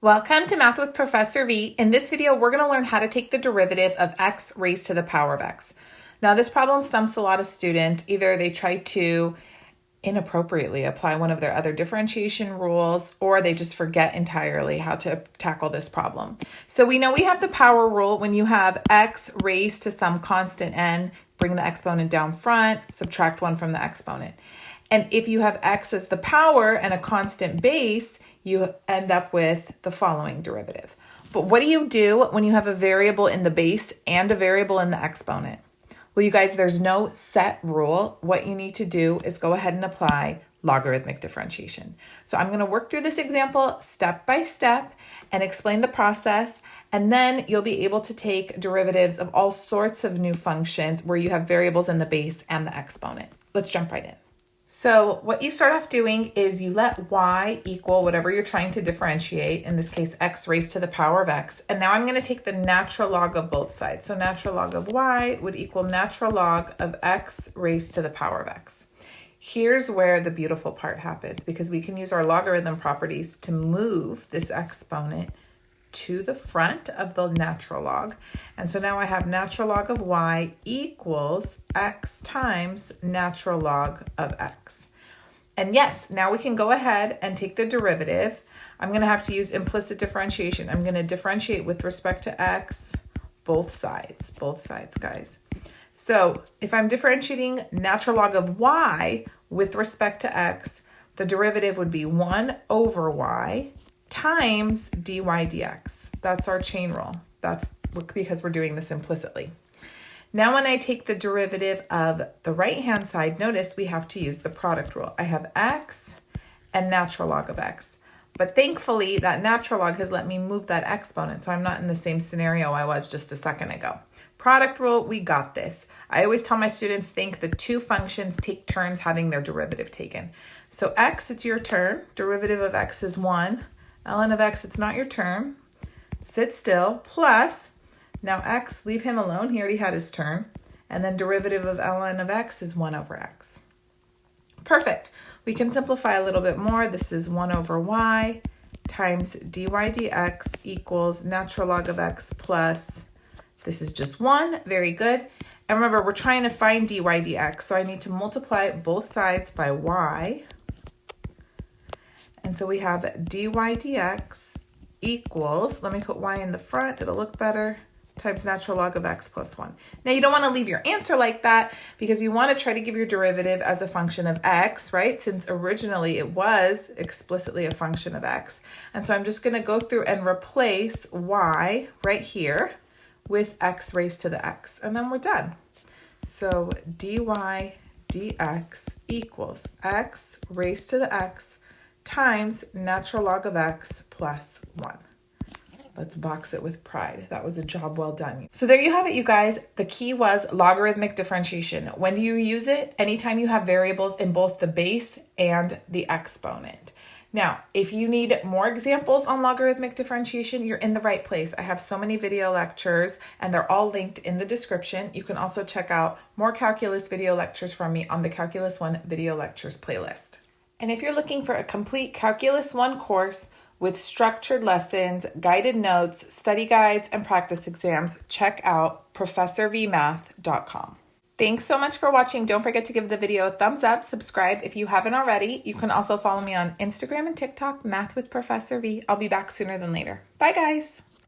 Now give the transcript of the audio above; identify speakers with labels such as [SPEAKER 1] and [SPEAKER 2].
[SPEAKER 1] Welcome to Math with Professor V. In this video, we're going to learn how to take the derivative of x raised to the power of x. Now, this problem stumps a lot of students. Either they try to inappropriately apply one of their other differentiation rules, or they just forget entirely how to tackle this problem. So we know we have the power rule. When you have x raised to some constant n, bring the exponent down front, subtract 1 from the exponent. And if you have x as the power and a constant base, you end up with the following derivative. But what do you do when you have a variable in the base and a variable in the exponent? Well, you guys, there's no set rule. What you need to do is go ahead and apply logarithmic differentiation. So I'm going to work through this example step by step and explain the process, and then you'll be able to take derivatives of all sorts of new functions where you have variables in the base and the exponent. Let's jump right in. So what you start off doing is you let y equal whatever you're trying to differentiate, in this case x raised to the power of x, and now I'm going to take the natural log of both sides. So natural log of y would equal natural log of x raised to the power of x. Here's where the beautiful part happens, because we can use our logarithm properties to move this exponent to the front of the natural log. And so now I have natural log of y equals x times natural log of x. And yes, now we can go ahead and take the derivative. I'm going to have to use implicit differentiation. I'm going to differentiate with respect to x, both sides, guys. So if I'm differentiating natural log of y with respect to x, the derivative would be 1 over y times dy dx. That's our chain rule. That's because we're doing this implicitly. Now when I take the derivative of the right-hand side, notice we have to use the product rule. I have x and natural log of x. But thankfully, that natural log has let me move that exponent, so I'm not in the same scenario I was just a second ago. Product rule, we got this. I always tell my students, think the two functions take turns having their derivative taken. So x, it's your term. Derivative of x is 1. ln of x, it's not your term. Sit still, plus, now x, leave him alone. He already had his term. And then derivative of ln of x is 1 over x. Perfect. We can simplify a little bit more. This is 1 over y times dy dx equals natural log of x plus, this is just 1. Very good. And remember, we're trying to find dy dx, so I need to multiply both sides by y. And so we have dy dx equals, let me put y in the front, it'll look better, times natural log of x plus 1. Now you don't want to leave your answer like that, because you want to try to give your derivative as a function of x, right? Since originally it was explicitly a function of x. And so I'm just going to go through and replace y right here with x raised to the x, and then we're done. So dy dx equals x raised to the x times natural log of x plus 1. Let's box it with pride. That was a job well done. So there you have it, you guys. The key was logarithmic differentiation. When do you use it? Anytime you have variables in both the base and the exponent. Now, if you need more examples on logarithmic differentiation, you're in the right place. I have so many video lectures, and they're all linked in the description. You can also check out more calculus video lectures from me on the Calculus 1 video lectures playlist. And if you're looking for a complete Calculus 1 course with structured lessons, guided notes, study guides, and practice exams, check out professorvmath.com. Thanks so much for watching. Don't forget to give the video a thumbs up, subscribe if you haven't already. You can also follow me on Instagram and TikTok, Math with Professor V. I'll be back sooner than later. Bye, guys.